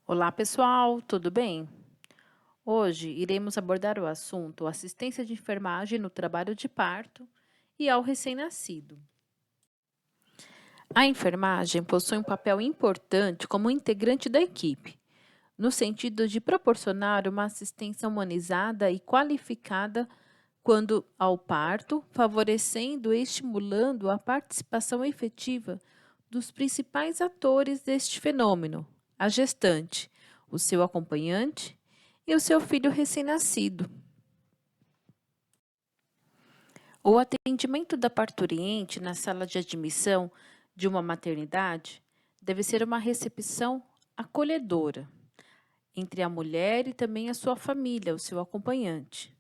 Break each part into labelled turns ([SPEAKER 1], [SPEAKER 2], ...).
[SPEAKER 1] Olá, pessoal, tudo bem? Hoje iremos abordar o assunto assistência de enfermagem no trabalho de parto e ao recém-nascido. A enfermagem possui um papel importante como integrante da equipe, no sentido de proporcionar uma assistência humanizada e qualificada quando ao parto, favorecendo e estimulando a participação efetiva dos principais atores deste fenômeno, a gestante, o seu acompanhante e o seu filho recém-nascido. O atendimento da parturiente na sala de admissão de uma maternidade deve ser uma recepção acolhedora entre a mulher e também a sua família, o seu acompanhante,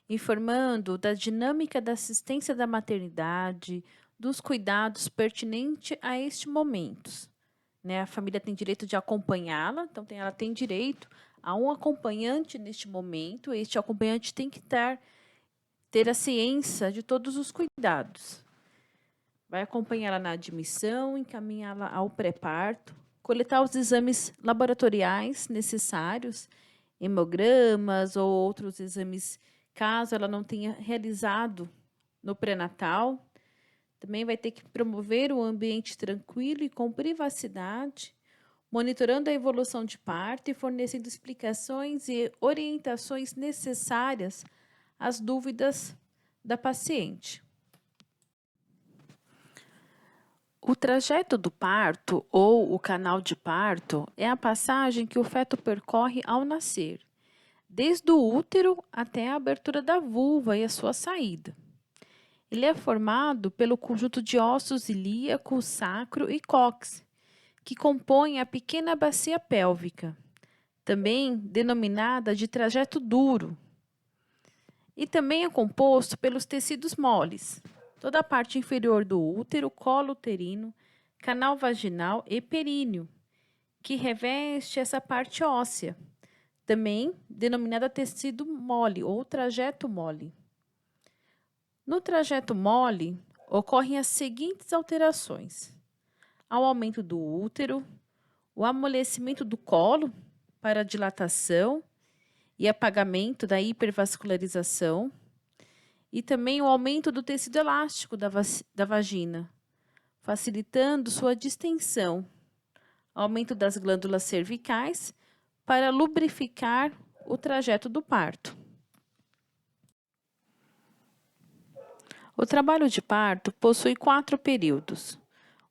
[SPEAKER 1] informando da dinâmica da assistência da maternidade, dos cuidados pertinentes a este momento. A família tem direito de acompanhá-la, então ela tem direito a um acompanhante neste momento. Este acompanhante tem que ter a ciência de todos os cuidados. Vai acompanhá-la na admissão, encaminhá-la ao pré-parto, coletar os exames laboratoriais necessários, hemogramas ou outros exames, caso ela não tenha realizado no pré-natal. Também vai ter que promover um ambiente tranquilo e com privacidade, monitorando a evolução de parto e fornecendo explicações e orientações necessárias às dúvidas da paciente. O trajeto do parto ou o canal de parto é a passagem que o feto percorre ao nascer, desde o útero até a abertura da vulva e a sua saída. Ele é formado pelo conjunto de ossos ilíaco, sacro e cóccix, que compõem a pequena bacia pélvica, também denominada de trajeto duro. E também é composto pelos tecidos moles, toda a parte inferior do útero, colo uterino, canal vaginal e períneo, que reveste essa parte óssea, também denominada tecido mole ou trajeto mole. No trajeto mole, ocorrem as seguintes alterações: ao aumento do útero, o amolecimento do colo para dilatação e apagamento da hipervascularização, e também o aumento do tecido elástico da vagina, facilitando sua distensão, aumento das glândulas cervicais para lubrificar o trajeto do parto. O trabalho de parto possui 4 períodos.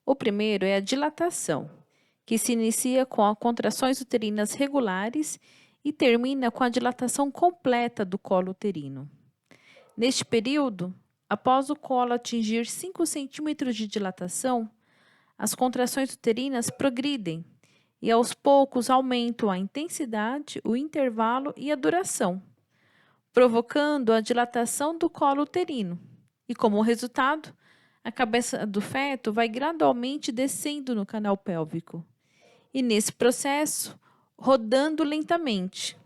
[SPEAKER 1] O primeiro é a dilatação, que se inicia com as contrações uterinas regulares e termina com a dilatação completa do colo uterino. Neste período, após o colo atingir 5 centímetros de dilatação, as contrações uterinas progridem e aos poucos aumentam a intensidade, o intervalo e a duração, provocando a dilatação do colo uterino. E como resultado, a cabeça do feto vai gradualmente descendo no canal pélvico. E nesse processo, rodando lentamente.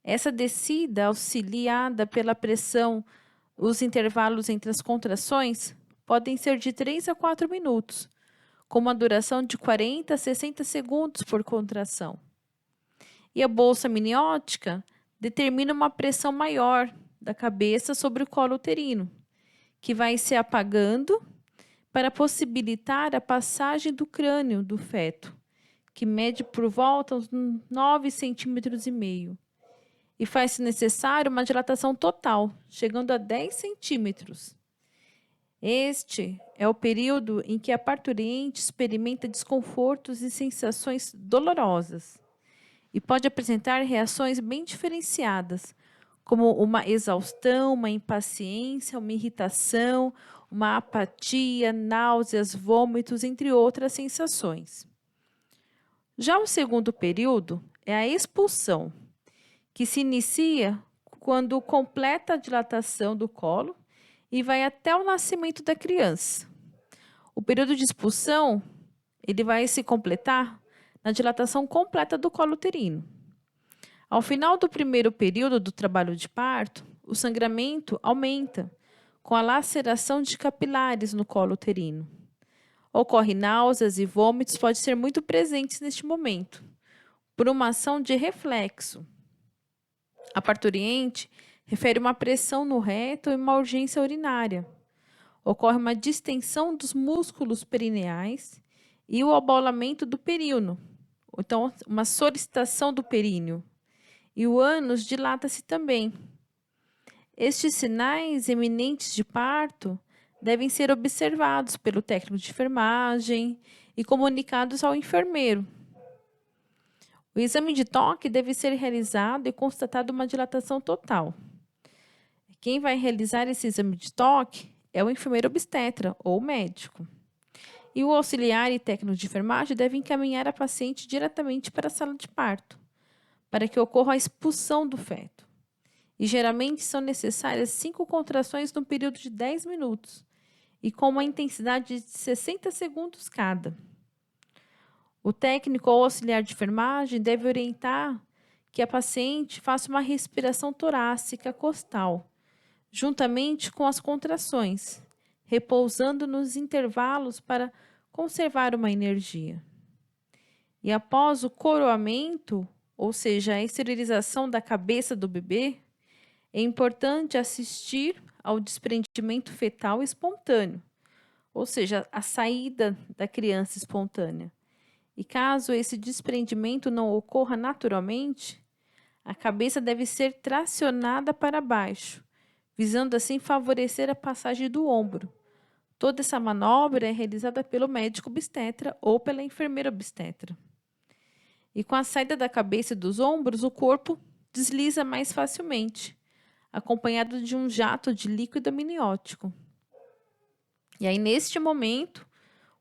[SPEAKER 1] Essa descida, auxiliada pela pressão, os intervalos entre as contrações, podem ser de 3 a 4 minutos, com uma duração de 40 a 60 segundos por contração. E a bolsa amniótica determina uma pressão maior da cabeça sobre o colo uterino, que vai se apagando para possibilitar a passagem do crânio do feto, que mede por volta uns 9,5 centímetros. E faz-se necessário uma dilatação total, chegando a 10 centímetros. Este é o período em que a parturiente experimenta desconfortos e sensações dolorosas e pode apresentar reações bem diferenciadas, como uma exaustão, uma impaciência, uma irritação, uma apatia, náuseas, vômitos, entre outras sensações. Já o segundo período é a expulsão, que se inicia quando completa a dilatação do colo e vai até o nascimento da criança. O período de expulsão ele vai se completar na dilatação completa do colo uterino. Ao final do primeiro período do trabalho de parto, o sangramento aumenta com a laceração de capilares no colo uterino. Ocorre náuseas e vômitos, podem ser muito presentes neste momento, por uma ação de reflexo. A parturiente refere uma pressão no reto e uma urgência urinária. Ocorre uma distensão dos músculos perineais e o abaulamento do períono. Então, uma solicitação do períneo. E o ânus dilata-se também. Estes sinais eminentes de parto devem ser observados pelo técnico de enfermagem e comunicados ao enfermeiro. O exame de toque deve ser realizado e constatada uma dilatação total. Quem vai realizar esse exame de toque é o enfermeiro obstetra ou médico. E o auxiliar e técnico de enfermagem devem encaminhar a paciente diretamente para a sala de parto, para que ocorra a expulsão do feto. E geralmente são necessárias 5 contrações num período de 10 minutos, e com uma intensidade de 60 segundos cada. O técnico ou auxiliar de enfermagem deve orientar que a paciente faça uma respiração torácica costal, juntamente com as contrações, repousando nos intervalos para conservar uma energia. E após o coroamento, ou seja, a esterilização da cabeça do bebê, é importante assistir ao desprendimento fetal espontâneo, ou seja, a saída da criança espontânea. E caso esse desprendimento não ocorra naturalmente, a cabeça deve ser tracionada para baixo, visando assim favorecer a passagem do ombro. Toda essa manobra é realizada pelo médico obstetra ou pela enfermeira obstetra. E com a saída da cabeça e dos ombros, o corpo desliza mais facilmente, acompanhado de um jato de líquido amniótico. E aí, neste momento,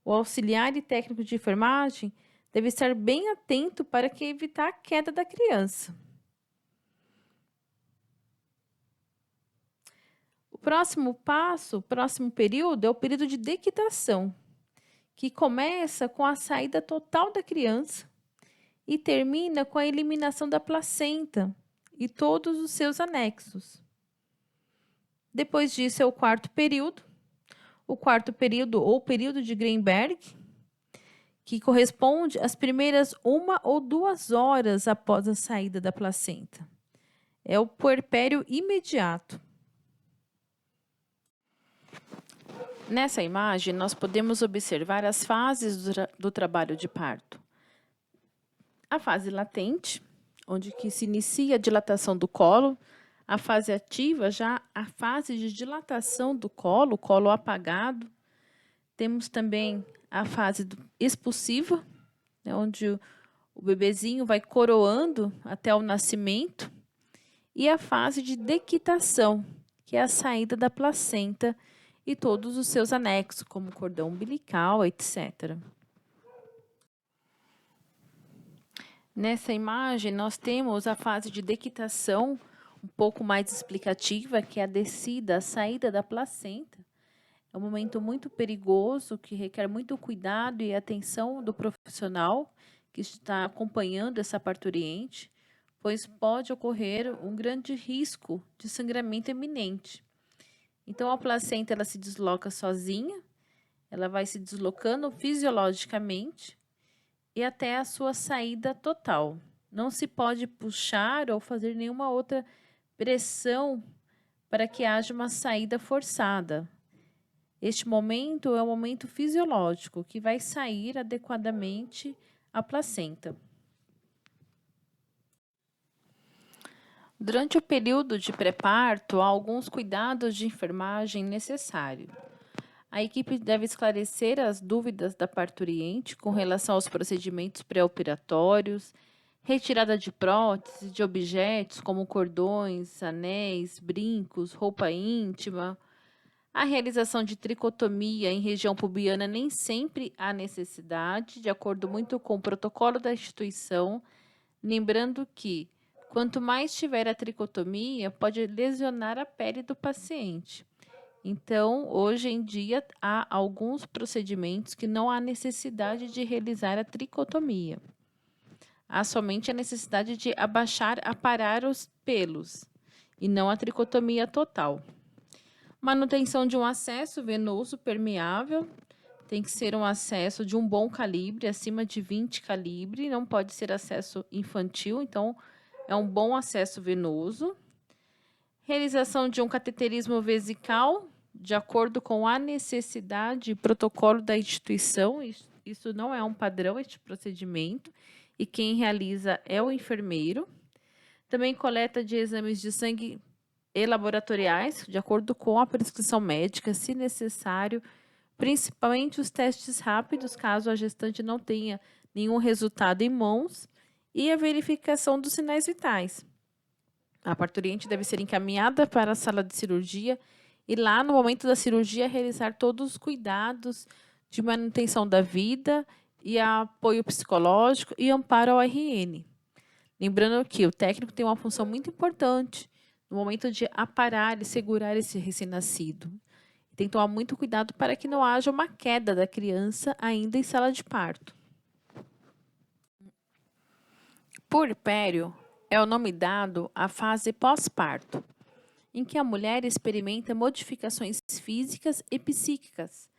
[SPEAKER 1] o auxiliar e técnico de enfermagem deve estar bem atento para evitar a queda da criança. O próximo passo, o próximo período é o período de dequitação, que começa com a saída total da criança e termina com a eliminação da placenta e todos os seus anexos. Depois disso é o quarto período ou período de Greenberg, que corresponde às primeiras 1 ou 2 horas após a saída da placenta. É o puerpério imediato. Nessa imagem, nós podemos observar as fases do trabalho de parto. A fase latente, onde que se inicia a dilatação do colo. A fase ativa, já a fase de dilatação do colo, colo apagado. Temos também a fase expulsiva, né, onde o bebezinho vai coroando até o nascimento. E a fase de dequitação, que é a saída da placenta e todos os seus anexos, como cordão umbilical, etc. Nessa imagem, nós temos a fase de dequitação, um pouco mais explicativa, que é a descida, a saída da placenta. É um momento muito perigoso, que requer muito cuidado e atenção do profissional que está acompanhando essa parturiente, pois pode ocorrer um grande risco de sangramento iminente. Então, a placenta ela se desloca sozinha, ela vai se deslocando fisiologicamente e até a sua saída total. Não se pode puxar ou fazer nenhuma outra pressão para que haja uma saída forçada. Este momento é um momento fisiológico que vai sair adequadamente a placenta. Durante o período de pré-parto, há alguns cuidados de enfermagem necessários. A equipe deve esclarecer as dúvidas da parturiente com relação aos procedimentos pré-operatórios, retirada de próteses, de objetos como cordões, anéis, brincos, roupa íntima. A realização de tricotomia em região pubiana nem sempre há necessidade, de acordo muito com o protocolo da instituição, lembrando que, quanto mais tiver a tricotomia, pode lesionar a pele do paciente. Então, hoje em dia, há alguns procedimentos que não há necessidade de realizar a tricotomia. Há somente a necessidade de aparar os pelos, e não a tricotomia total. Manutenção de um acesso venoso permeável. Tem que ser um acesso de um bom calibre, acima de 20 calibre, não pode ser acesso infantil, então é um bom acesso venoso. Realização de um cateterismo vesical, de acordo com a necessidade e protocolo da instituição. Isso não é um padrão, este procedimento, e quem realiza é o enfermeiro. Também coleta de exames de sangue e laboratoriais, de acordo com a prescrição médica, se necessário, principalmente os testes rápidos, caso a gestante não tenha nenhum resultado em mãos, e a verificação dos sinais vitais. A parturiente deve ser encaminhada para a sala de cirurgia e lá, no momento da cirurgia, realizar todos os cuidados de manutenção da vida e apoio psicológico e amparo ao RN. Lembrando que o técnico tem uma função muito importante no momento de aparar e segurar esse recém-nascido. Tem que tomar muito cuidado para que não haja uma queda da criança ainda em sala de parto. Puerpério é o nome dado à fase pós-parto, em que a mulher experimenta modificações físicas e psíquicas,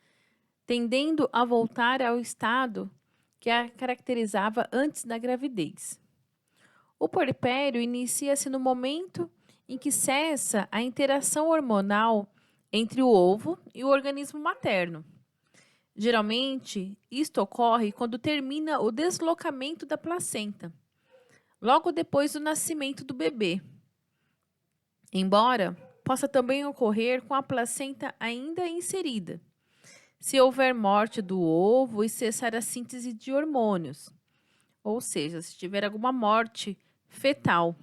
[SPEAKER 1] tendendo a voltar ao estado que a caracterizava antes da gravidez. O puerpério inicia-se no momento em que cessa a interação hormonal entre o ovo e o organismo materno. Geralmente, isto ocorre quando termina o deslocamento da placenta, logo depois do nascimento do bebê. Embora possa também ocorrer com a placenta ainda inserida, se houver morte do ovo e cessar a síntese de hormônios, ou seja, se tiver alguma morte fetal.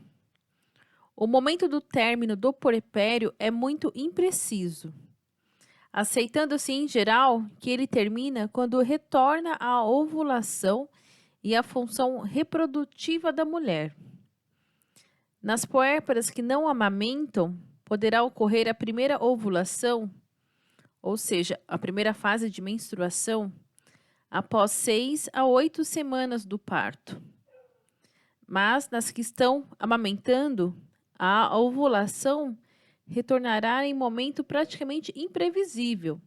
[SPEAKER 1] O momento do término do puerpério é muito impreciso, aceitando-se em geral que ele termina quando retorna a ovulação e a função reprodutiva da mulher. Nas puérperas que não amamentam, poderá ocorrer a primeira ovulação, ou seja, a primeira fase de menstruação, após 6 a 8 semanas do parto. Mas nas que estão amamentando, a ovulação retornará em momento praticamente imprevisível,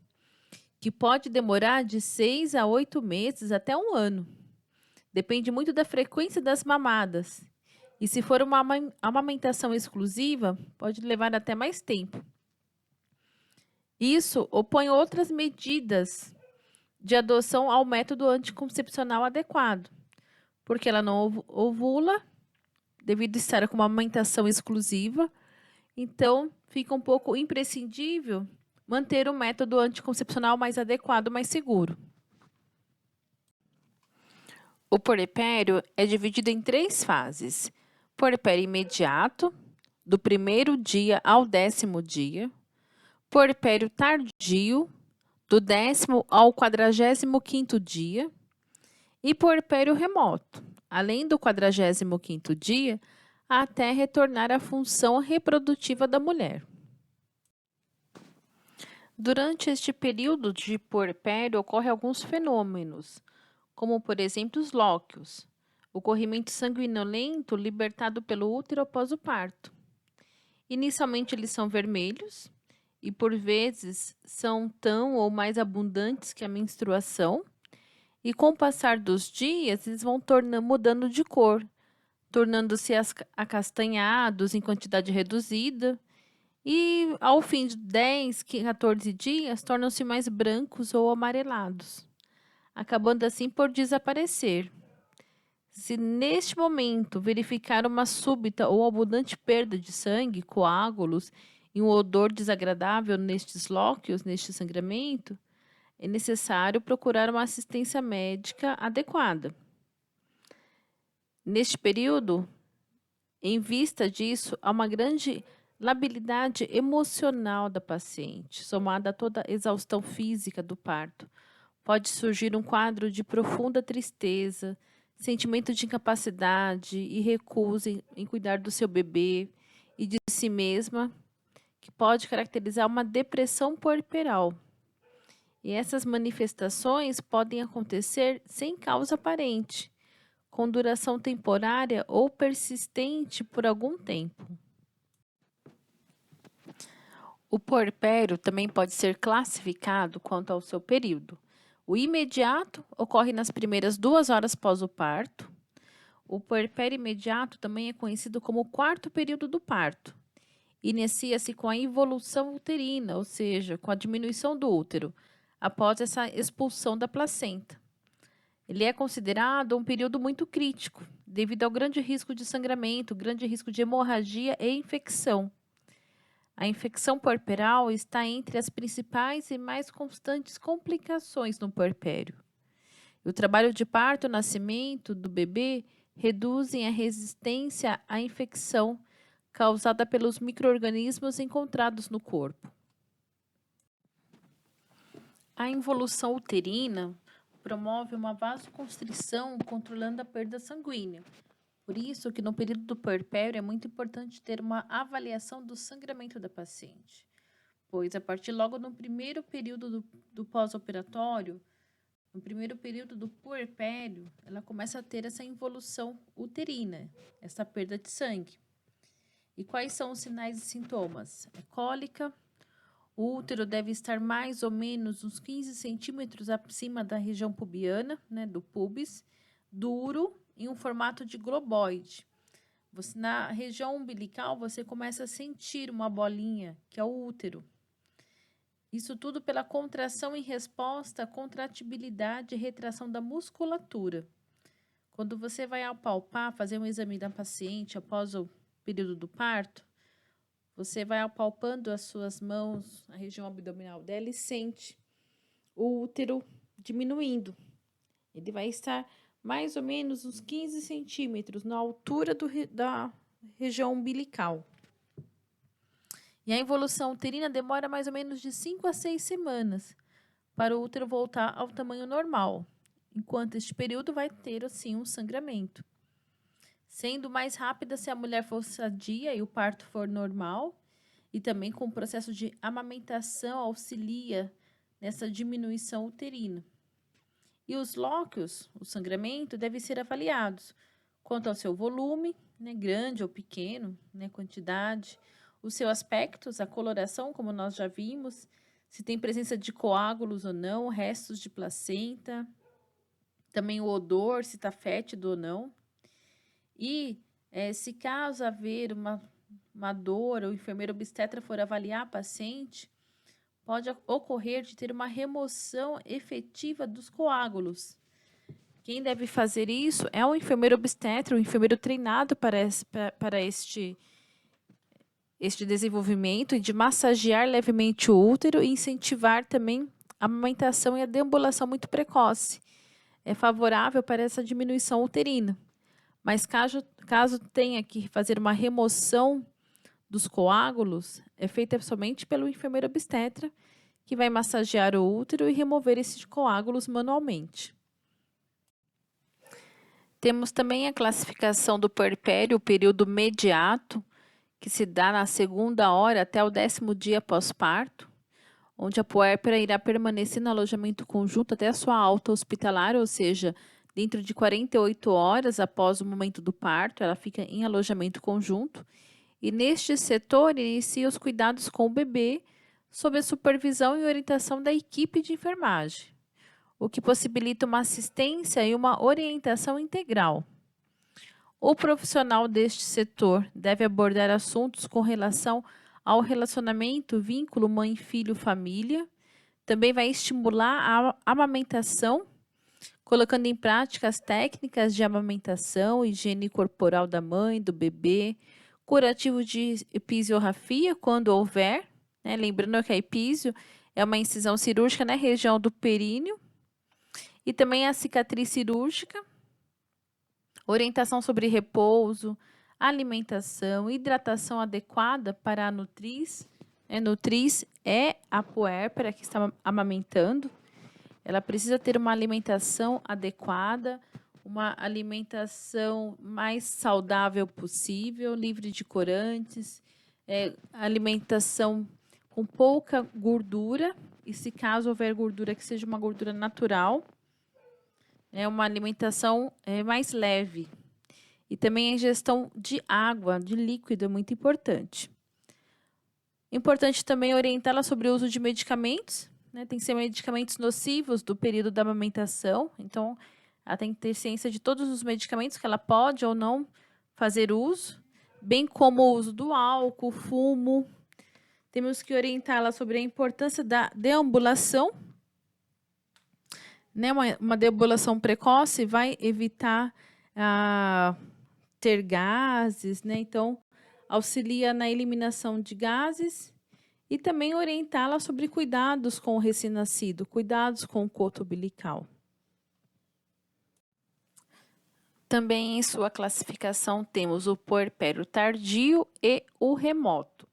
[SPEAKER 1] que pode demorar de 6 a 8 meses até 1 ano. Depende muito da frequência das mamadas. E se for uma amamentação exclusiva, pode levar até mais tempo. Isso opõe outras medidas de adoção ao método anticoncepcional adequado, porque ela não ovula, devido a estar com uma amamentação exclusiva, então fica um pouco imprescindível manter o método anticoncepcional mais adequado, mais seguro. O puerpério é dividido em 3 fases. Puerpério imediato, do 1º dia ao 10º dia. Puerpério tardio, do 10º ao 45º dia. E puerpério remoto, além do 45º dia, até retornar à função reprodutiva da mulher. Durante este período de puerpério ocorrem alguns fenômenos, como, por exemplo, os lóquios, o corrimento sanguinolento libertado pelo útero após o parto. Inicialmente, eles são vermelhos e, por vezes, são tão ou mais abundantes que a menstruação, e com o passar dos dias, eles vão mudando de cor, tornando-se acastanhados em quantidade reduzida, e ao fim de 10, 14 dias, tornam-se mais brancos ou amarelados, acabando assim por desaparecer. Se neste momento verificar uma súbita ou abundante perda de sangue, coágulos e um odor desagradável nestes lóquios, neste sangramento, é necessário procurar uma assistência médica adequada. Neste período, em vista disso, há uma grande labilidade emocional da paciente, somada a toda a exaustão física do parto. Pode surgir um quadro de profunda tristeza, sentimento de incapacidade e recusa em cuidar do seu bebê e de si mesma, que pode caracterizar uma depressão puerperal. E essas manifestações podem acontecer sem causa aparente, com duração temporária ou persistente por algum tempo. O puerpério também pode ser classificado quanto ao seu período. O imediato ocorre nas primeiras 2 horas após o parto. O puerpério imediato também é conhecido como o quarto período do parto. Inicia-se com a involução uterina, ou seja, com a diminuição do útero, após essa expulsão da placenta. Ele é considerado um período muito crítico, devido ao grande risco de sangramento, grande risco de hemorragia e infecção. A infecção puerperal está entre as principais e mais constantes complicações no puerpério. O trabalho de parto e nascimento do bebê reduzem a resistência à infecção causada pelos micro-organismos encontrados no corpo. A involução uterina promove uma vasoconstrição controlando a perda sanguínea. Por isso que no período do puerpério é muito importante ter uma avaliação do sangramento da paciente, pois a partir logo no primeiro período do pós-operatório, no primeiro período do puerpério, ela começa a ter essa involução uterina, essa perda de sangue. E quais são os sinais e sintomas? É cólica, o útero deve estar mais ou menos uns 15 centímetros acima da região pubiana, né, do pubis, duro, em um formato de globoide. Na região umbilical, você começa a sentir uma bolinha, que é o útero. Isso tudo pela contração em resposta à contratibilidade e retração da musculatura. Quando você vai apalpar, fazer um exame da paciente após o período do parto, você vai apalpando as suas mãos, a região abdominal dela e sente o útero diminuindo. Ele vai estar mais ou menos uns 15 centímetros na altura da região umbilical. E a involução uterina demora mais ou menos de 5 a 6 semanas para o útero voltar ao tamanho normal, enquanto este período vai ter, assim, um sangramento. Sendo mais rápida se a mulher for sadia e o parto for normal, e também com o processo de amamentação auxilia nessa diminuição uterina. E os lóquios, o sangramento, devem ser avaliados quanto ao seu volume, né, grande ou pequeno, né, quantidade, os seus aspectos, a coloração, como nós já vimos, se tem presença de coágulos ou não, restos de placenta, também o odor, se está fétido ou não. E se caso haver uma dor, o enfermeiro obstetra for avaliar a paciente, pode ocorrer de ter uma remoção efetiva dos coágulos. Quem deve fazer isso é o enfermeiro obstetra, o enfermeiro treinado para este desenvolvimento e de massagear levemente o útero e incentivar também a amamentação e a deambulação muito precoce. É favorável para essa diminuição uterina. Mas caso tenha que fazer uma remoção dos coágulos, é feita somente pelo enfermeiro obstetra, que vai massagear o útero e remover esses coágulos manualmente. Temos também a classificação do puerpério, o período mediato, que se dá na 2ª hora até o 10º dia pós-parto, onde a puérpera irá permanecer no alojamento conjunto até a sua alta hospitalar, ou seja, dentro de 48 horas após o momento do parto, ela fica em alojamento conjunto. E neste setor inicia os cuidados com o bebê, sob a supervisão e orientação da equipe de enfermagem, o que possibilita uma assistência e uma orientação integral. O profissional deste setor deve abordar assuntos com relação ao relacionamento, vínculo mãe-filho-família. Também vai estimular a amamentação, colocando em prática as técnicas de amamentação, higiene corporal da mãe, do bebê, curativo de episiorrafia, quando houver, né? Lembrando que a epísio é uma incisão cirúrgica na região do períneo, e também a cicatriz cirúrgica, orientação sobre repouso, alimentação, hidratação adequada para a nutriz. Nutriz é a puérpera que está amamentando. Ela precisa ter uma alimentação adequada, uma alimentação mais saudável possível, livre de corantes, alimentação com pouca gordura, e se caso houver gordura, que seja uma gordura natural. Uma alimentação mais leve. E também a ingestão de água, de líquido, é muito importante. Importante também orientá-la sobre o uso de medicamentos, né? Tem que ser medicamentos nocivos do período da amamentação. Então, ela tem que ter ciência de todos os medicamentos que ela pode ou não fazer uso, bem como o uso do álcool, fumo. Temos que orientá-la sobre a importância da deambulação, né? Uma deambulação precoce vai evitar ter gases, né? Então, auxilia na eliminação de gases e também orientá-la sobre cuidados com o recém-nascido, cuidados com o coto umbilical. Também em sua classificação temos o puerpério tardio e o remoto.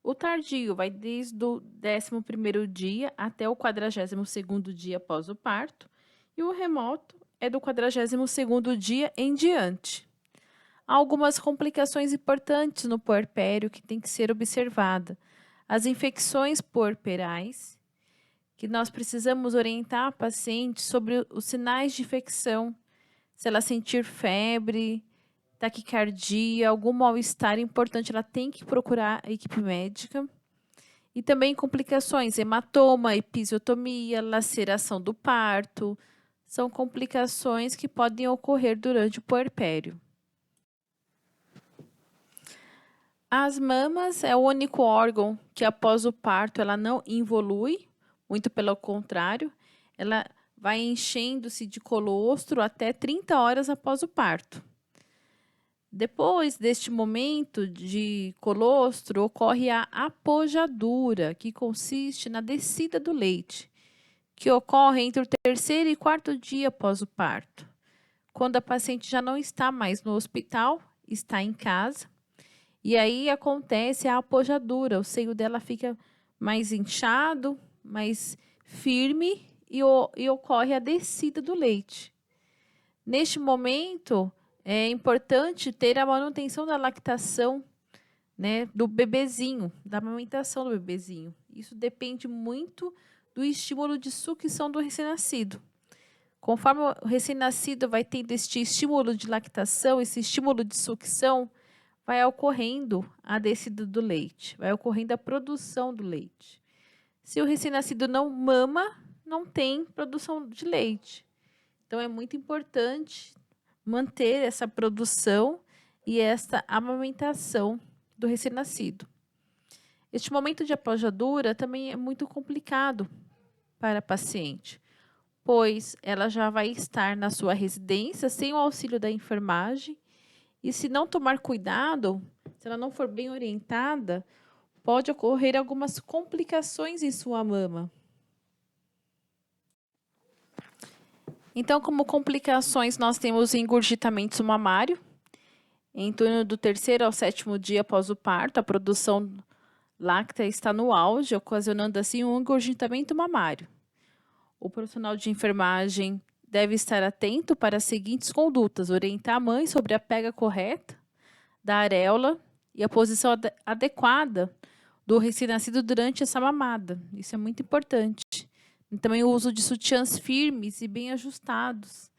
[SPEAKER 1] O tardio vai desde o 11º dia até o 42º dia após o parto, e o remoto é do 42º dia em diante. Há algumas complicações importantes no puerpério que tem que ser observada. As infecções puerperais, que nós precisamos orientar a paciente sobre os sinais de infecção, se ela sentir febre, taquicardia, algum mal-estar importante, ela tem que procurar a equipe médica. E também complicações, hematoma, episiotomia, laceração do parto, são complicações que podem ocorrer durante o puerpério. As mamas é o único órgão que após o parto ela não involui, muito pelo contrário, ela vai enchendo-se de colostro até 30 horas após o parto. Depois deste momento de colostro, ocorre a apojadura, que consiste na descida do leite, que ocorre entre o 3º e 4º dia após o parto, quando a paciente já não está mais no hospital, está em casa, e aí acontece a apojadura, o seio dela fica mais inchado, mais firme e ocorre a descida do leite. Neste momento, é importante ter a manutenção da lactação, né, do bebezinho, da amamentação do bebezinho. Isso depende muito do estímulo de sucção do recém-nascido. Conforme o recém-nascido vai tendo este estímulo de lactação, esse estímulo de sucção, vai ocorrendo a descida do leite, vai ocorrendo a produção do leite. Se o recém-nascido não mama, não tem produção de leite. Então, é muito importante manter essa produção e essa amamentação do recém-nascido. Este momento de apojadura também é muito complicado para a paciente, pois ela já vai estar na sua residência sem o auxílio da enfermagem e se não tomar cuidado, se ela não for bem orientada, pode ocorrer algumas complicações em sua mama. Então, como complicações, nós temos engurgitamento mamário. Em torno do 3º ao 7º dia após o parto, a produção láctea está no auge, ocasionando assim um engurgitamento mamário. O profissional de enfermagem deve estar atento para as seguintes condutas: orientar a mãe sobre a pega correta da areola e a posição adequada do recém-nascido durante essa mamada. Isso é muito importante. E também o uso de sutiãs firmes e bem ajustados.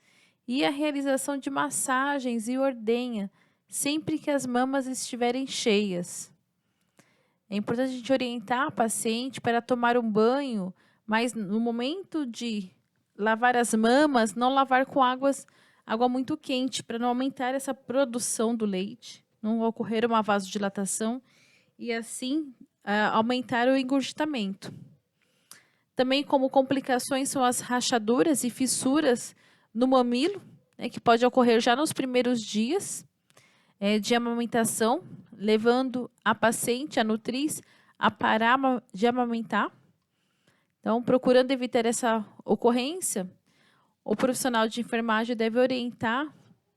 [SPEAKER 1] E a realização de massagens e ordenha, sempre que as mamas estiverem cheias. É importante a gente orientar a paciente para tomar um banho, mas no momento de lavar as mamas, não lavar com água muito quente, para não aumentar essa produção do leite, não ocorrer uma vasodilatação e assim aumentar o engurgitamento. Também como complicações são as rachaduras e fissuras no mamilo, né, que pode ocorrer já nos primeiros dias de amamentação, levando a paciente, a nutriz, a parar de amamentar. Então, procurando evitar essa ocorrência, o profissional de enfermagem deve orientar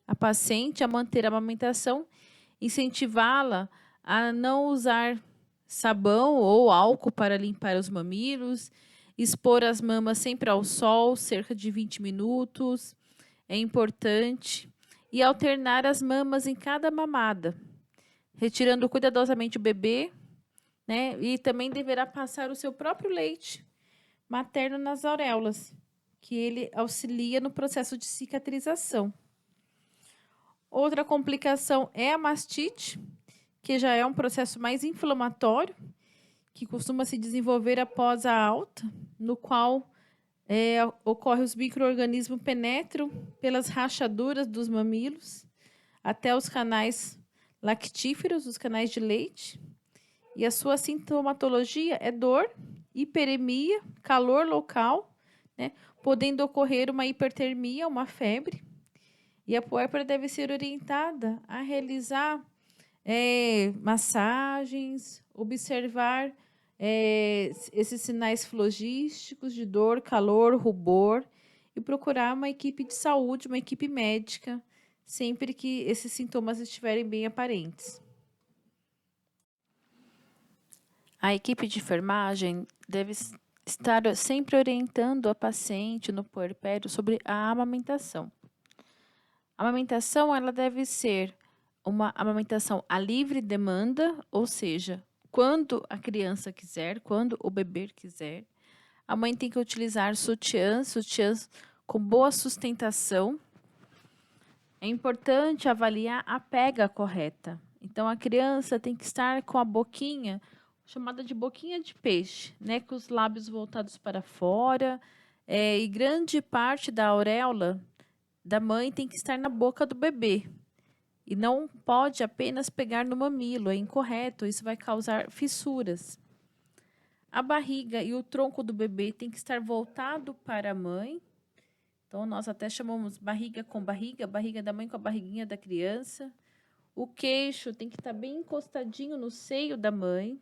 [SPEAKER 1] a paciente a manter a amamentação, incentivá-la a não usar sabão ou álcool para limpar os mamilos, expor as mamas sempre ao sol, cerca de 20 minutos, é importante, e alternar as mamas em cada mamada, retirando cuidadosamente o bebê, né, e também deverá passar o seu próprio leite materno nas auréolas, que ele auxilia no processo de cicatrização. Outra complicação é a mastite, que já é um processo mais inflamatório, que costuma se desenvolver após a alta, no qual ocorre os micro-organismos penetram pelas rachaduras dos mamilos até os canais lactíferos, os canais de leite, e a sua sintomatologia é dor, hiperemia, calor local, né, podendo ocorrer uma hipertermia, uma febre, e a puérpera deve ser orientada a realizar massagens, observar esses sinais flogísticos de dor, calor, rubor, e procurar uma equipe de saúde, uma equipe médica, sempre que esses sintomas estiverem bem aparentes. A equipe de enfermagem deve estar sempre orientando a paciente no puerpério sobre a amamentação. A amamentação ela deve ser uma amamentação a livre demanda, ou seja, quando a criança quiser, quando o bebê quiser. A mãe tem que utilizar sutiãs com boa sustentação. É importante avaliar a pega correta. Então, a criança tem que estar com a boquinha, chamada de boquinha de peixe, né? Com os lábios voltados para fora, e grande parte da auréola da mãe tem que estar na boca do bebê. E não pode apenas pegar no mamilo, é incorreto, isso vai causar fissuras. A barriga e o tronco do bebê tem que estar voltado para a mãe. Então, nós até chamamos barriga com barriga, barriga da mãe com a barriguinha da criança. O queixo tem que estar bem encostadinho no seio da mãe.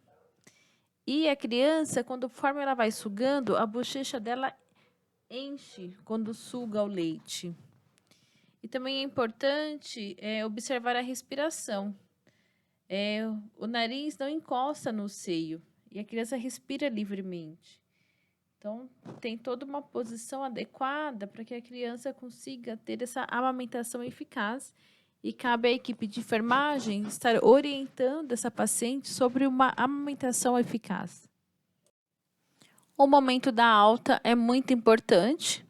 [SPEAKER 1] E a criança, conforme ela vai sugando, a bochecha dela enche quando suga o leite. E também é importante observar a respiração. O nariz não encosta no seio e a criança respira livremente. Então, tem toda uma posição adequada para que a criança consiga ter essa amamentação eficaz e cabe à equipe de enfermagem estar orientando essa paciente sobre uma amamentação eficaz. O momento da alta é muito importante,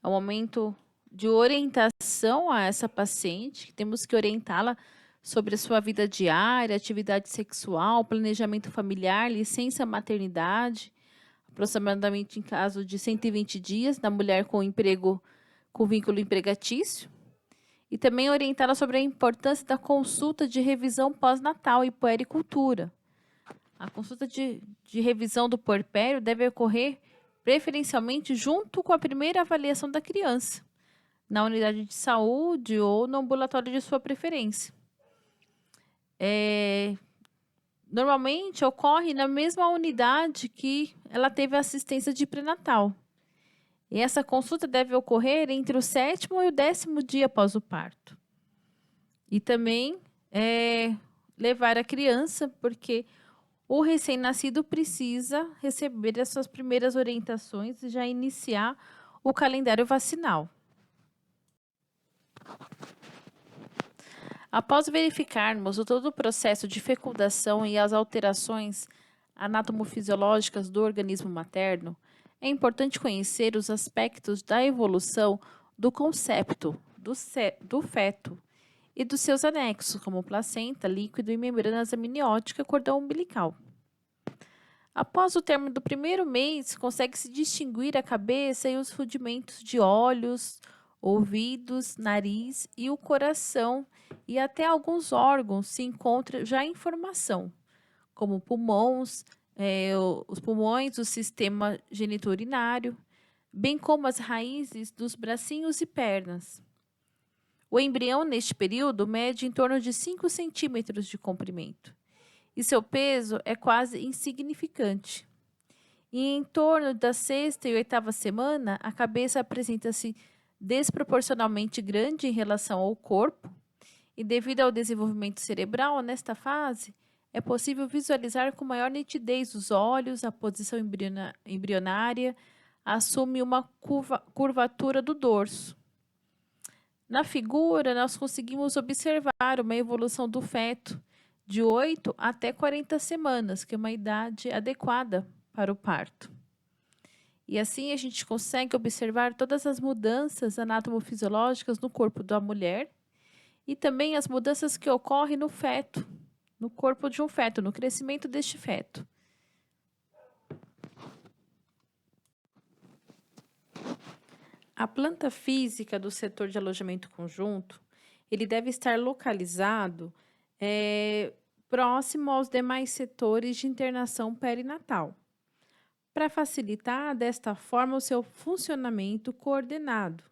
[SPEAKER 1] é um momento de orientação a essa paciente, temos que orientá-la sobre a sua vida diária, atividade sexual, planejamento familiar, licença maternidade, aproximadamente em caso de 120 dias, da mulher com emprego, com vínculo empregatício, e também orientá-la sobre a importância da consulta de revisão pós-natal e puericultura. A consulta de revisão do puerpério deve ocorrer preferencialmente junto com a primeira avaliação da criança, na unidade de saúde ou no ambulatório de sua preferência. Normalmente ocorre na mesma unidade que ela teve assistência de pré-natal. E essa consulta deve ocorrer entre o 7º e o 10º dia após o parto. E também levar a criança, porque o recém-nascido precisa receber as suas primeiras orientações e já iniciar o calendário vacinal. Após verificarmos todo o processo de fecundação e as alterações anatomofisiológicas do organismo materno, é importante conhecer os aspectos da evolução do concepto do feto e dos seus anexos, como placenta, líquido e membranas amniótica, cordão umbilical. Após o término do primeiro mês, consegue-se distinguir a cabeça e os rudimentos de olhos, ouvidos, nariz e o coração, e até alguns órgãos se encontram já em formação, como pulmões, os pulmões, o sistema genitourinário, bem como as raízes dos bracinhos e pernas. O embrião, neste período, mede em torno de 5 centímetros de comprimento, e seu peso é quase insignificante. E em torno da 6ª e 8ª semana, a cabeça apresenta-se desproporcionalmente grande em relação ao corpo, e devido ao desenvolvimento cerebral nesta fase, é possível visualizar com maior nitidez os olhos, a posição embrionária, assume uma curvatura do dorso. Na figura, nós conseguimos observar uma evolução do feto de 8 até 40 semanas, que é uma idade adequada para o parto. E assim a gente consegue observar todas as mudanças anatomofisiológicas no corpo da mulher e também as mudanças que ocorrem no feto, no corpo de um feto, no crescimento deste feto. A planta física do setor de alojamento conjunto, ele deve estar localizado próximo aos demais setores de internação perinatal, para facilitar desta forma o seu funcionamento coordenado,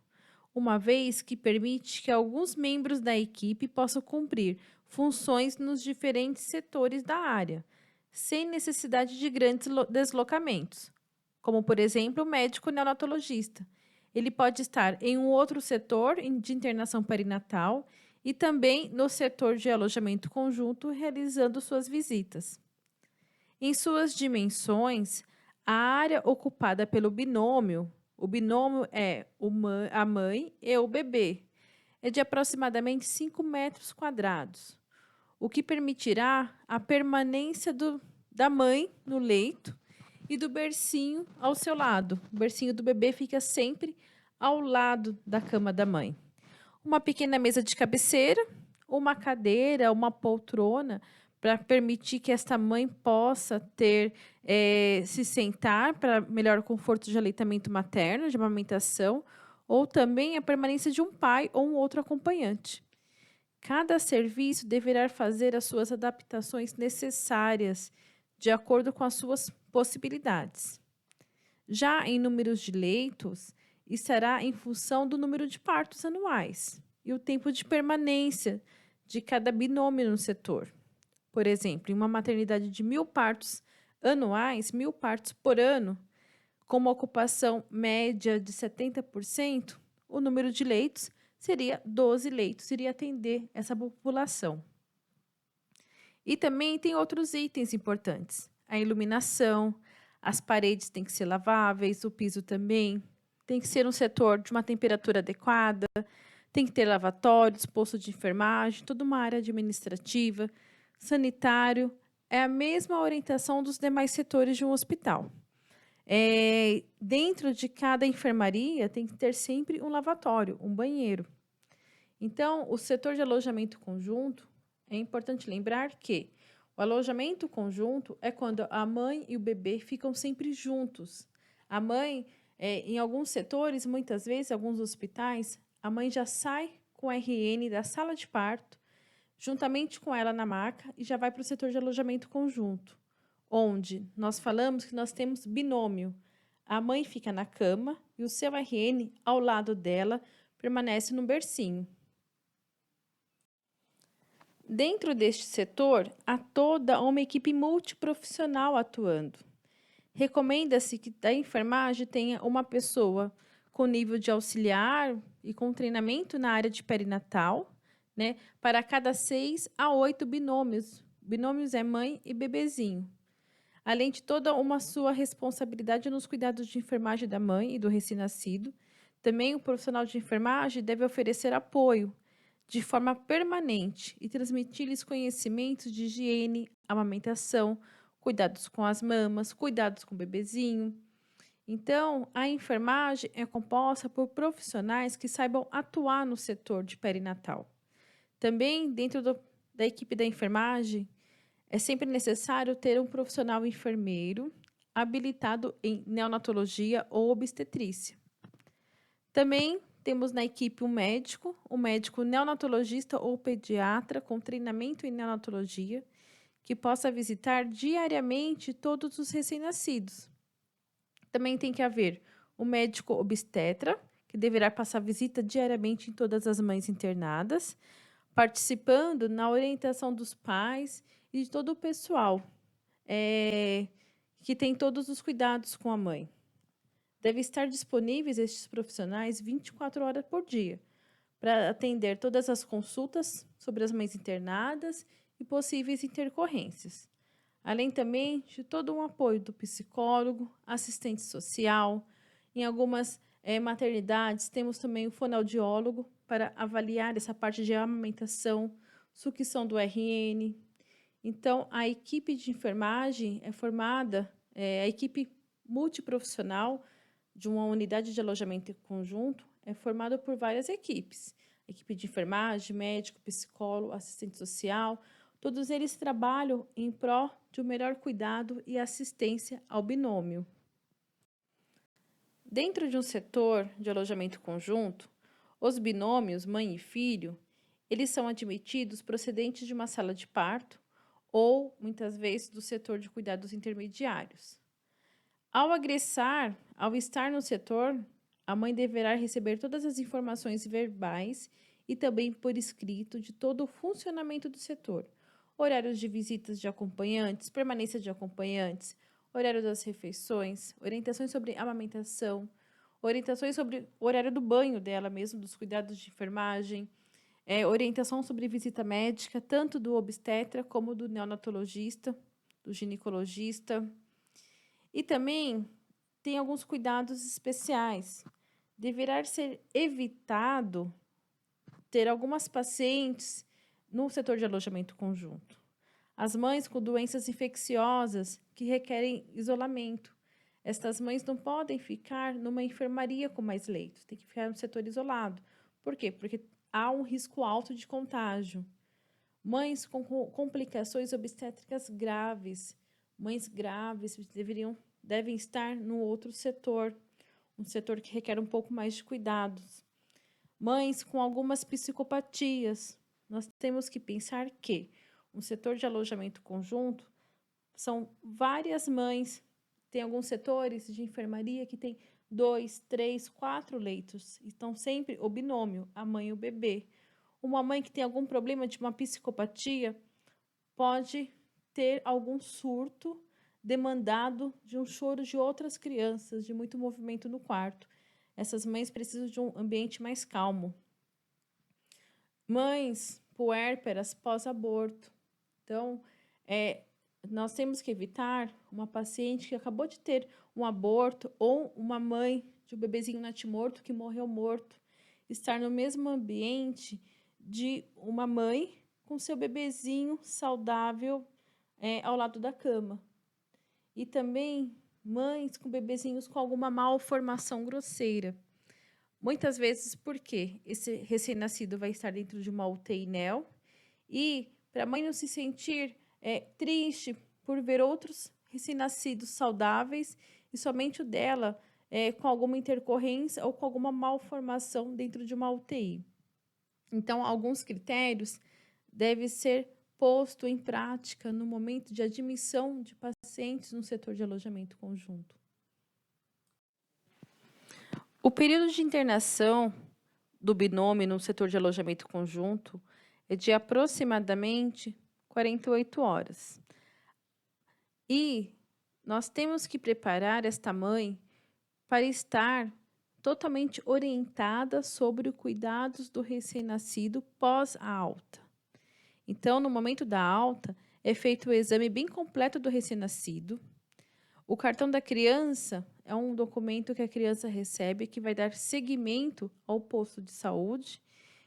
[SPEAKER 1] uma vez que permite que alguns membros da equipe possam cumprir funções nos diferentes setores da área, sem necessidade de grandes deslocamentos, como, por exemplo, o médico neonatologista. Ele pode estar em um outro setor de internação perinatal e também no setor de alojamento conjunto, realizando suas visitas. Em suas dimensões, a área ocupada pelo binômio, o binômio é a mãe e o bebê, é de aproximadamente 5 metros quadrados, o que permitirá a permanência da mãe no leito e do bercinho ao seu lado. O bercinho do bebê fica sempre ao lado da cama da mãe. Uma pequena mesa de cabeceira, uma cadeira, uma poltrona, para permitir que esta mãe possa se sentar para melhor conforto de aleitamento materno, de amamentação, ou também a permanência de um pai ou um outro acompanhante. Cada serviço deverá fazer as suas adaptações necessárias, de acordo com as suas possibilidades. Já em números de leitos, estará em função do número de partos anuais e o tempo de permanência de cada binômio no setor. Por exemplo, em uma maternidade de 1.000 partos anuais, 1.000 partos por ano, com uma ocupação média de 70%, o número de leitos seria 12 leitos, iria atender essa população. E também tem outros itens importantes. A iluminação, as paredes têm que ser laváveis, o piso também. Tem que ser um setor de uma temperatura adequada, tem que ter lavatórios, posto de enfermagem, toda uma área administrativa, sanitário. É a mesma orientação dos demais setores de um hospital. Dentro de cada enfermaria tem que ter sempre um lavatório, um banheiro. Então, o setor de alojamento conjunto, é importante lembrar que o alojamento conjunto é quando a mãe e o bebê ficam sempre juntos. A mãe, em alguns setores, muitas vezes, alguns hospitais, a mãe já sai com a RN da sala de parto, juntamente com ela na maca, e já vai para o setor de alojamento conjunto, onde nós falamos que nós temos binômio. A mãe fica na cama e o seu RN, ao lado dela, permanece no bercinho. Dentro deste setor, há toda uma equipe multiprofissional atuando. Recomenda-se que da enfermagem tenha uma pessoa com nível de auxiliar e com treinamento na área de perinatal, né, para cada 6 a 8 binômios. Binômios é mãe e bebezinho. Além de toda uma sua responsabilidade nos cuidados de enfermagem da mãe e do recém-nascido, também o profissional de enfermagem deve oferecer apoio de forma permanente e transmitir-lhes conhecimentos de higiene, amamentação, cuidados com as mamas, cuidados com o bebezinho. Então, a enfermagem é composta por profissionais que saibam atuar no setor de perinatal. Também, dentro da equipe da enfermagem, é sempre necessário ter um profissional enfermeiro habilitado em neonatologia ou obstetrícia. Também temos na equipe um médico neonatologista ou pediatra com treinamento em neonatologia, que possa visitar diariamente todos os recém-nascidos. Também tem que haver um médico obstetra, que deverá passar visita diariamente em todas as mães internadas, participando na orientação dos pais e de todo o pessoal que tem todos os cuidados com a mãe. Devem estar disponíveis estes profissionais 24 horas por dia, para atender todas as consultas sobre as mães internadas e possíveis intercorrências. Além também de todo um apoio do psicólogo, assistente social. Em algumas maternidades, temos também o fonoaudiólogo para avaliar essa parte de amamentação, sucção do RN. Então, a equipe de enfermagem é formada, a equipe multiprofissional de uma unidade de alojamento conjunto é formada por várias equipes. Equipe de enfermagem, médico, psicólogo, assistente social, todos eles trabalham em prol de um melhor cuidado e assistência ao binômio. Dentro de um setor de alojamento conjunto, os binômios mãe e filho, eles são admitidos procedentes de uma sala de parto ou, muitas vezes, do setor de cuidados intermediários. Ao estar no setor, a mãe deverá receber todas as informações verbais e também por escrito de todo o funcionamento do setor, horários de visitas de acompanhantes, permanência de acompanhantes, horário das refeições, orientações sobre amamentação, orientações sobre o horário do banho dela mesmo, dos cuidados de enfermagem, orientação sobre visita médica, tanto do obstetra como do neonatologista, do ginecologista. E também tem alguns cuidados especiais. Deverá ser evitado ter algumas pacientes no setor de alojamento conjunto. As mães com doenças infecciosas que requerem isolamento. Estas mães não podem ficar numa enfermaria com mais leitos, tem que ficar no setor isolado. Por quê? Porque há um risco alto de contágio. Mães com complicações obstétricas graves. Mães graves devem estar no outro setor, um setor que requer um pouco mais de cuidados. Mães com algumas psicopatias. Nós temos que pensar que um setor de alojamento conjunto são várias mães. Tem alguns setores de enfermaria que tem 2, 3, 4 leitos. Estão sempre o binômio, a mãe e o bebê. Uma mãe que tem algum problema de uma psicopatia pode ter algum surto demandado de um choro de outras crianças, de muito movimento no quarto. Essas mães precisam de um ambiente mais calmo. Mães puérperas pós-aborto. Então, nós temos que evitar uma paciente que acabou de ter um aborto ou uma mãe de um bebezinho natimorto que morreu morto, estar no mesmo ambiente de uma mãe com seu bebezinho saudável ao lado da cama. E também mães com bebezinhos com alguma malformação grosseira. Muitas vezes, porque esse recém-nascido vai estar dentro de uma UTI neo e para a mãe não se sentir triste por ver outros recém-nascidos saudáveis e somente o dela com alguma intercorrência ou com alguma malformação dentro de uma UTI. Então, alguns critérios devem ser posto em prática no momento de admissão de pacientes no setor de alojamento conjunto. O período de internação do binômio no setor de alojamento conjunto é de aproximadamente 48 horas. E nós temos que preparar esta mãe para estar totalmente orientada sobre os cuidados do recém-nascido pós a alta. Então, no momento da alta, é feito o exame bem completo do recém-nascido. O cartão da criança é um documento que a criança recebe que vai dar seguimento ao posto de saúde.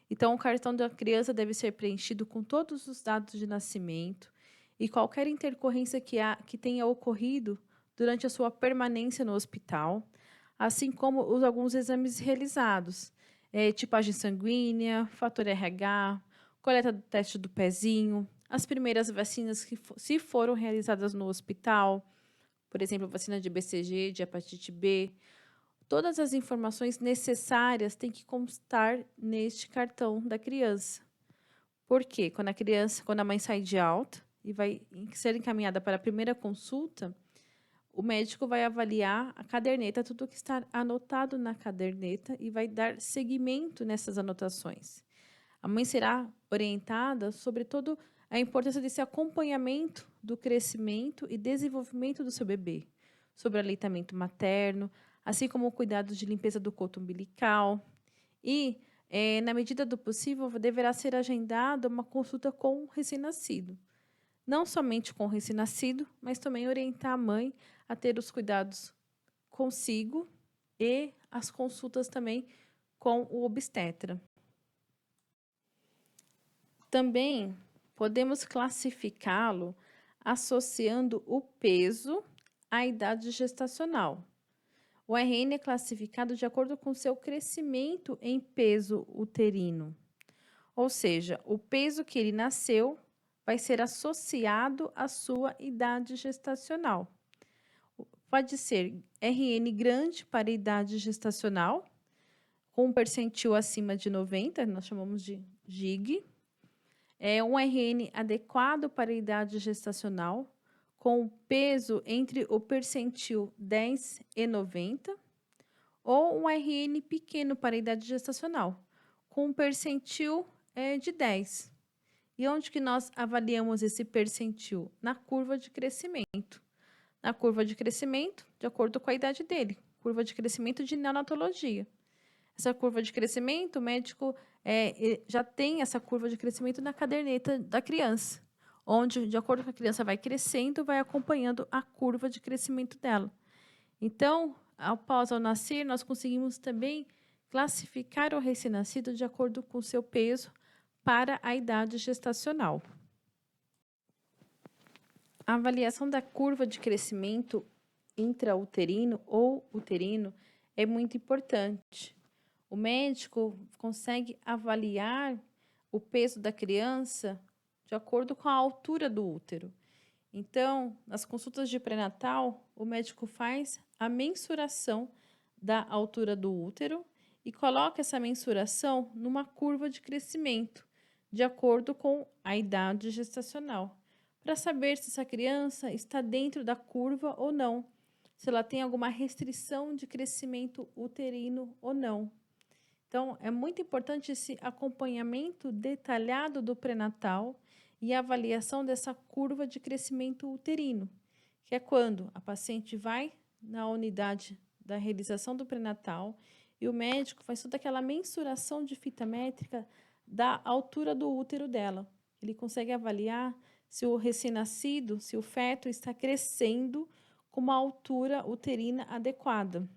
[SPEAKER 1] Então, o cartão da criança deve ser preenchido com todos os dados de nascimento e qualquer intercorrência que tenha ocorrido durante a sua permanência no hospital, assim como alguns exames realizados, tipagem sanguínea, fator RH, coleta do teste do pezinho, as primeiras vacinas que se foram realizadas no hospital, por exemplo, vacina de BCG, de hepatite B. Todas as informações necessárias têm que constar neste cartão da criança. Por quê? Quando a mãe sai de alta e vai ser encaminhada para a primeira consulta, o médico vai avaliar a caderneta, tudo que está anotado na caderneta e vai dar seguimento nessas anotações. A mãe será orientada sobre toda a importância desse acompanhamento do crescimento e desenvolvimento do seu bebê, sobre o aleitamento materno, assim como o cuidado de limpeza do coto umbilical. E, na medida do possível, deverá ser agendada uma consulta com o recém-nascido. Não somente com o recém-nascido, mas também orientar a mãe a ter os cuidados consigo e as consultas também com o obstetra. Também podemos classificá-lo associando o peso à idade gestacional. O RN é classificado de acordo com seu crescimento em peso uterino. Ou seja, o peso que ele nasceu vai ser associado à sua idade gestacional. pode ser RN grande para a idade gestacional, com um percentil acima de 90, nós chamamos de GIG. É um RN adequado para a idade gestacional, com peso entre o percentil 10 e 90, ou um RN pequeno para a idade gestacional, com um percentil de 10. E onde que nós avaliamos esse percentil? Na curva de crescimento. Na curva de crescimento, de acordo com a idade dele. Curva de crescimento de neonatologia. Essa curva de crescimento, o médico já tem essa curva de crescimento na caderneta da criança, onde, de acordo com a criança vai crescendo, vai acompanhando a curva de crescimento dela. Então, após ao nascer, nós conseguimos também classificar o recém-nascido de acordo com o seu peso para a idade gestacional. A avaliação da curva de crescimento intrauterino ou uterino é muito importante. O médico consegue avaliar o peso da criança de acordo com a altura do útero. Então, nas consultas de pré-natal, o médico faz a mensuração da altura do útero e coloca essa mensuração numa curva de crescimento, de acordo com a idade gestacional, para saber se essa criança está dentro da curva ou não, se ela tem alguma restrição de crescimento uterino ou não. Então, é muito importante esse acompanhamento detalhado do pré-natal e a avaliação dessa curva de crescimento uterino, que é quando a paciente vai na unidade da realização do pré-natal e o médico faz toda aquela mensuração de fita métrica da altura do útero dela. Ele consegue avaliar se o recém-nascido, se o feto está crescendo com uma altura uterina adequada.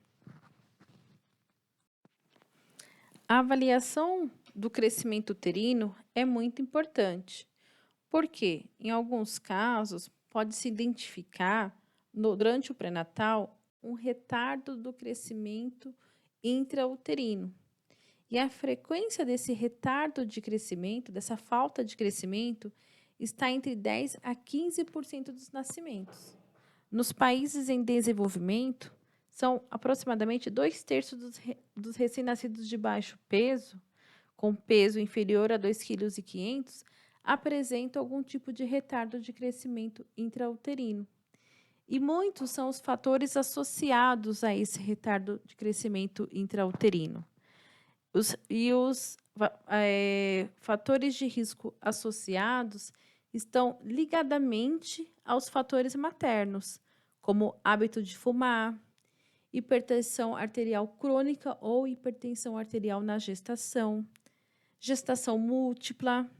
[SPEAKER 1] A avaliação do crescimento uterino é muito importante, porque, em alguns casos, pode-se identificar, durante o pré-natal, um retardo do crescimento intrauterino. E a frequência desse retardo de crescimento, dessa falta de crescimento, está entre 10% a 15% dos nascimentos. Nos países em desenvolvimento, são aproximadamente 2/3 dos recém-nascidos de baixo peso, com peso inferior a 2,5 kg, apresentam algum tipo de retardo de crescimento intrauterino. E muitos são os fatores associados a esse retardo de crescimento intrauterino. Os fatores de risco associados estão ligadamente aos fatores maternos, como hábito de fumar, hipertensão arterial crônica ou hipertensão arterial na gestação, gestação múltipla.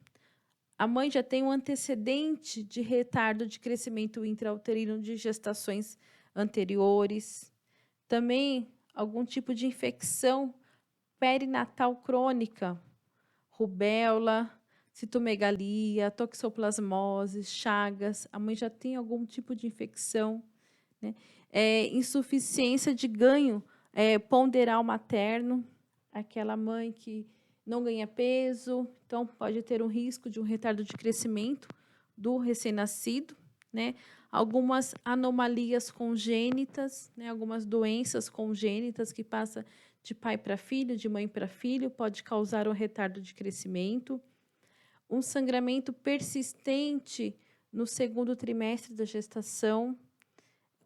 [SPEAKER 1] A mãe já tem um antecedente de retardo de crescimento intrauterino de gestações anteriores. Também algum tipo de infecção perinatal crônica, rubéola, citomegalia, toxoplasmose, chagas. A mãe já tem algum tipo de infecção, né? Insuficiência de ganho ponderal materno, aquela mãe que não ganha peso, então pode ter um risco de um retardo de crescimento do recém-nascido, né? Algumas anomalias congênitas, né? Algumas doenças congênitas que passam de pai para filho, de mãe para filho, pode causar um retardo de crescimento. Um sangramento persistente no segundo trimestre da gestação,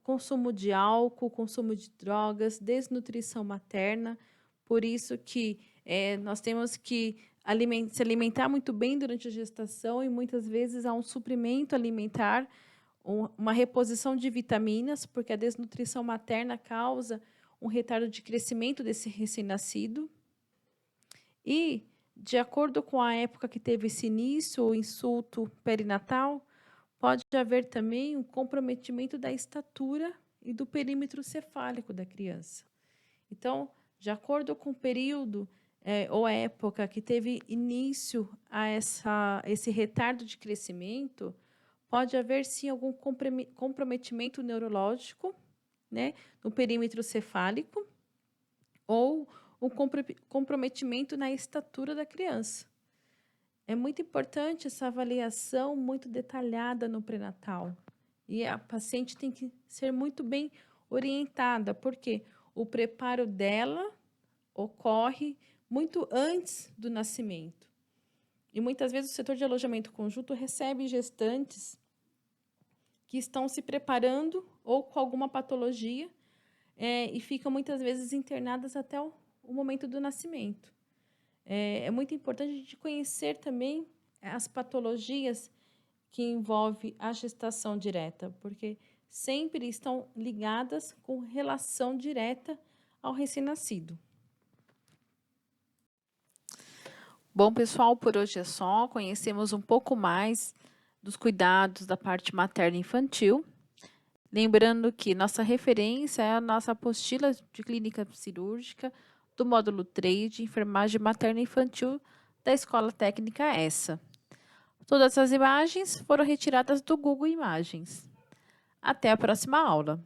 [SPEAKER 1] consumo de álcool, consumo de drogas, desnutrição materna. Por isso que nós temos que se alimentar muito bem durante a gestação e muitas vezes há um suprimento alimentar, uma reposição de vitaminas, porque a desnutrição materna causa um retardo de crescimento desse recém-nascido. E, de acordo com a época que teve esse início, o insulto perinatal, pode haver também um comprometimento da estatura e do perímetro cefálico da criança. Então, de acordo com o período ou época que teve início a esse retardo de crescimento, pode haver sim algum comprometimento neurológico, né, no perímetro cefálico, ou um comprometimento na estatura da criança. É muito importante essa avaliação muito detalhada no pré-natal. E a paciente tem que ser muito bem orientada, porque o preparo dela ocorre muito antes do nascimento. E muitas vezes o setor de alojamento conjunto recebe gestantes que estão se preparando ou com alguma patologia e ficam muitas vezes internadas até o momento do nascimento. É muito importante a gente conhecer também as patologias que envolvem a gestação direta, porque sempre estão ligadas com relação direta ao recém-nascido. Bom, pessoal, por hoje é só. Conhecemos um pouco mais dos cuidados da parte materna e infantil. Lembrando que nossa referência é a nossa apostila de clínica cirúrgica do módulo 3 de enfermagem materna e infantil da Escola Técnica ESSA. Todas as imagens foram retiradas do Google Imagens. Até a próxima aula!